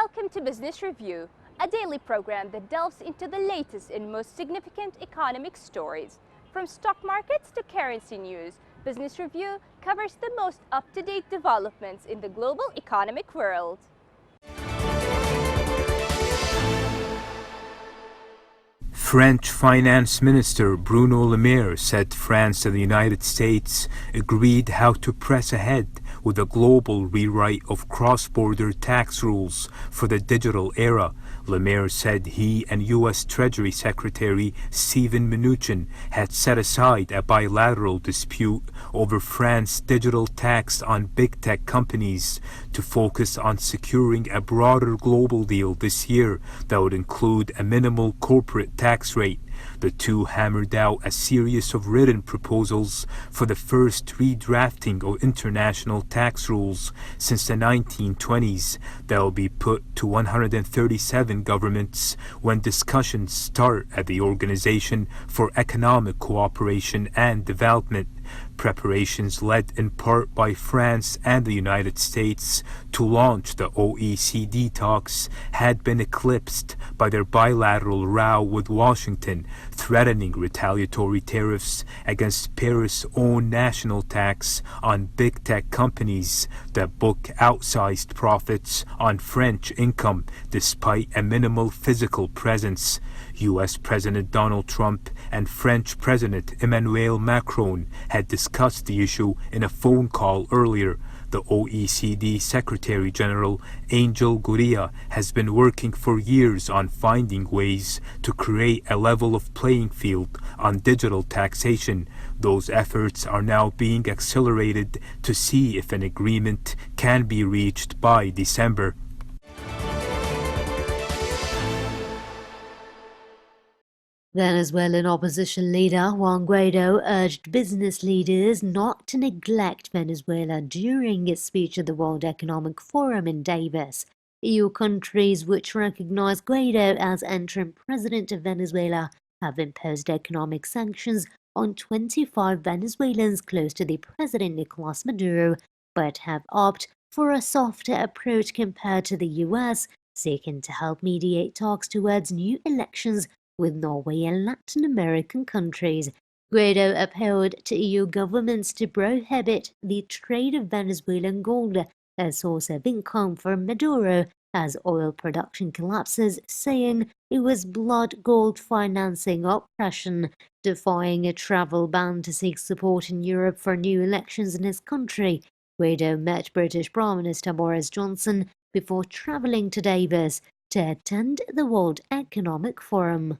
Welcome to Business Review, a daily program that delves into the latest and most significant economic stories. From stock markets to currency news, Business Review covers the most up-to-date developments in the global economic world. French Finance Minister Bruno Le Maire said France and the United States agreed how to press ahead with a global rewrite of cross-border tax rules for the digital era. Le Maire said he and U.S. Treasury Secretary Steven Mnuchin had set aside a bilateral dispute over France's digital tax on big tech companies to focus on securing a broader global deal this year that would include a minimal corporate tax rate. The two hammered out a series of written proposals for the first redrafting of international tax rules since the 1920s that will be put to 137 governments when discussions start at the Organization for Economic Cooperation and Development. Preparations led in part by France and the United States to launch the OECD talks had been eclipsed by their bilateral row with Washington, threatening retaliatory tariffs against Paris' own national tax on big tech companies that book outsized profits on French income despite a minimal physical presence. U.S. President Donald Trump and French President Emmanuel Macron had discussed the issue in a phone call earlier. The OECD Secretary-General Angel Gurria has been working for years on finding ways to create a level of playing field on digital taxation. Those efforts are now being accelerated to see if an agreement can be reached by December. Venezuelan opposition leader Juan Guaido urged business leaders not to neglect Venezuela during its speech at the World Economic Forum in Davos. EU countries which recognize Guaido as interim president of Venezuela have imposed economic sanctions on 25 Venezuelans close to the president Nicolas Maduro, but have opted for a softer approach compared to the US, seeking to help mediate talks towards new elections with Norway and Latin American countries. Guaido appealed to EU governments to prohibit the trade of Venezuelan gold, a source of income for Maduro as oil production collapses, saying it was blood gold financing oppression, defying a travel ban to seek support in Europe for new elections in his country. Guaido met British Prime Minister Boris Johnson before travelling to Davos to attend the World Economic Forum.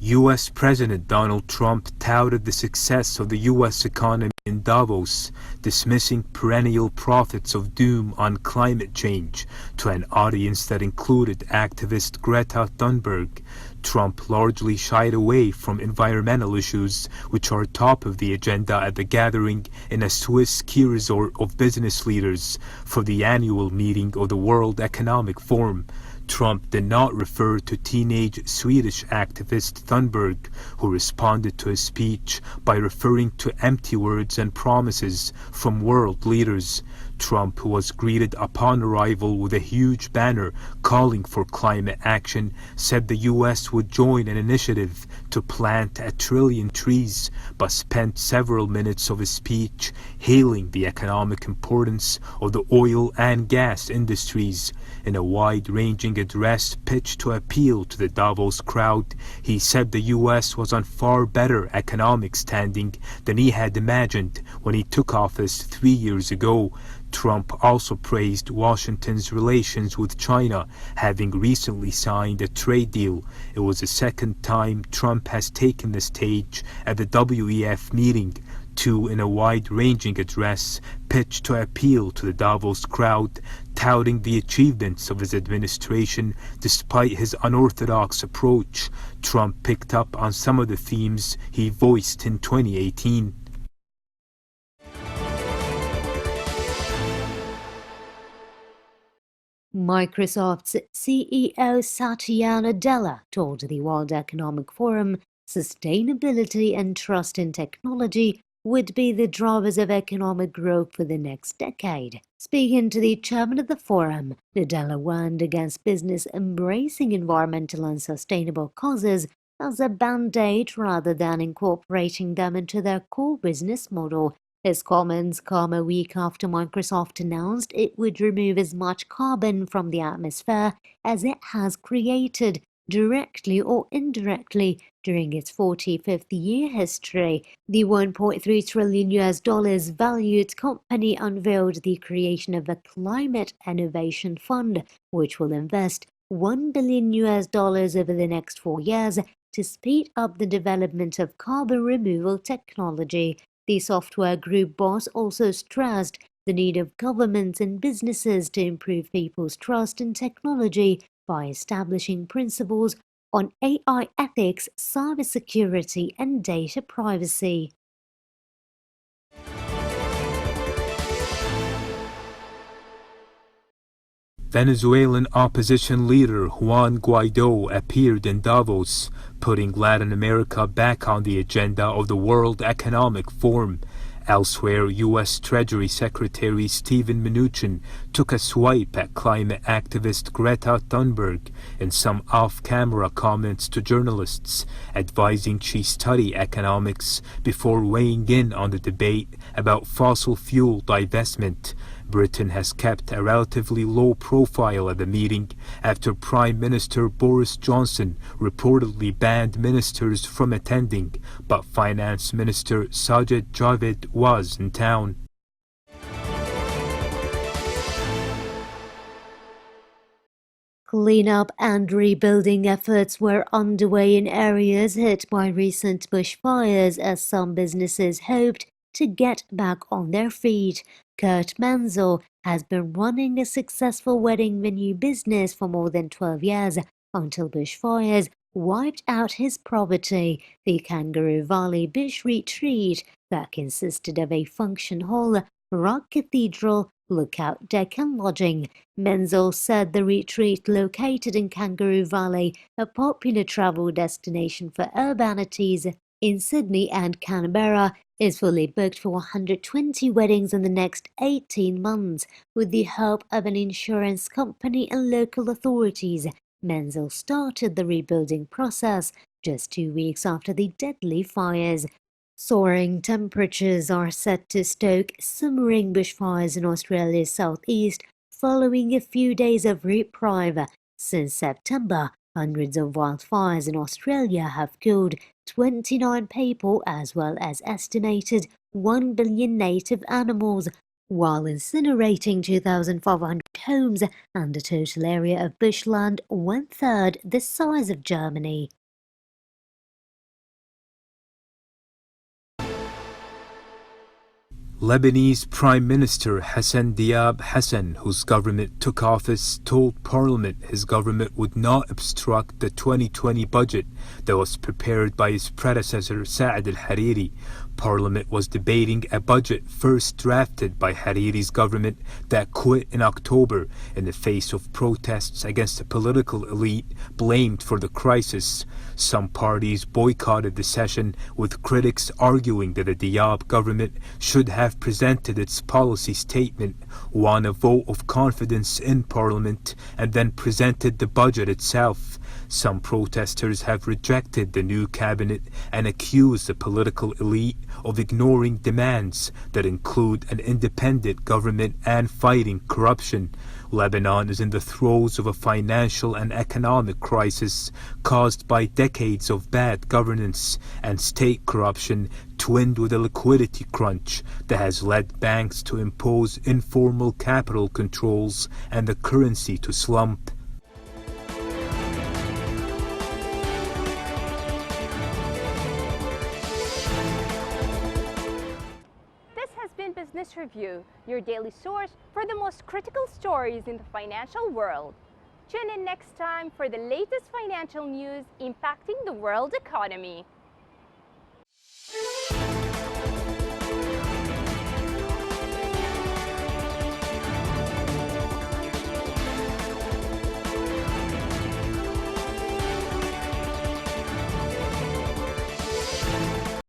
U.S. President Donald Trump touted the success of the U.S. economy in Davos, dismissing perennial prophets of doom on climate change to an audience that included activist Greta Thunberg. Trump largely shied away from environmental issues, which are top of the agenda at the gathering in a Swiss ski resort of business leaders for the annual meeting of the World Economic Forum. Trump did not refer to teenage Swedish activist Thunberg, who responded to his speech by referring to empty words and promises from world leaders. Trump, who was greeted upon arrival with a huge banner calling for climate action, said the U.S. would join an initiative to plant 1 trillion trees, but spent several minutes of his speech hailing the economic importance of the oil and gas industries. In a wide-ranging address pitched to appeal to the Davos crowd, he said the U.S. was on far better economic standing than he had imagined when he took office 3 years ago. Trump also praised Washington's relations with China, having recently signed a trade deal. It was the second time Trump has taken the stage at the WEF meeting, too, in a wide-ranging address pitched to appeal to the Davos crowd, touting the achievements of his administration despite his unorthodox approach. Trump picked up on some of the themes he voiced in 2018. Microsoft's CEO Satya Nadella told the World Economic Forum sustainability and trust in technology would be the drivers of economic growth for the next decade. Speaking to the chairman of the forum, Nadella warned against business embracing environmental and sustainable causes as a band-aid rather than incorporating them into their core business model. His comments come a week after Microsoft announced it would remove as much carbon from the atmosphere as it has created, directly or indirectly, during its 45th year history. The $1.3 trillion valued company unveiled the creation of a Climate Innovation Fund, which will invest $1 billion over the next 4 years to speed up the development of carbon removal technology. The software group boss also stressed the need of governments and businesses to improve people's trust in technology by establishing principles on AI ethics, cybersecurity, and data privacy. Venezuelan opposition leader Juan Guaido appeared in Davos, putting Latin America back on the agenda of the World Economic Forum. Elsewhere, U.S. Treasury Secretary Steven Mnuchin took a swipe at climate activist Greta Thunberg in some off-camera comments to journalists, advising she study economics before weighing in on the debate about fossil fuel divestment. Britain has kept a relatively low profile at the meeting after Prime Minister Boris Johnson reportedly banned ministers from attending, but Finance Minister Sajid Javid was in town. Cleanup and rebuilding efforts were underway in areas hit by recent bushfires as some businesses hoped to get back on their feet. Kurt Menzel has been running a successful wedding venue business for more than 12 years until bushfires wiped out his property, the Kangaroo Valley Bush Retreat, that consisted of a function hall, rock cathedral, lookout deck and lodging. Menzel said the retreat, located in Kangaroo Valley, a popular travel destination for urbanities in Sydney and Canberra, is fully booked for 120 weddings in the next 18 months, with the help of an insurance company and local authorities. Menzel started the rebuilding process just 2 weeks after the deadly fires. Soaring temperatures are set to stoke simmering bushfires in Australia's southeast following a few days of reprieve. Since September, hundreds of wildfires in Australia have killed 29 people as well as estimated 1 billion native animals, while incinerating 2,500 homes and a total area of bushland 1/3 the size of Germany. Lebanese Prime Minister Hassan Diab Hassan, whose government took office, told Parliament his government would not obstruct the 2020 budget that was prepared by his predecessor Saad al-Hariri. Parliament was debating a budget first drafted by Hariri's government that quit in October in the face of protests against the political elite blamed for the crisis. Some parties boycotted the session, with critics arguing that the Diab government should have presented its policy statement, won a vote of confidence in Parliament, and then presented the budget itself. Some protesters have rejected the new cabinet and accused the political elite of ignoring demands that include an independent government and fighting corruption. Lebanon is in the throes of a financial and economic crisis caused by decades of bad governance and state corruption, twinned with a liquidity crunch that has led banks to impose informal capital controls and the currency to slump. Business Review, your daily source for the most critical stories in the financial world. Tune in next time for the latest financial news impacting the world economy.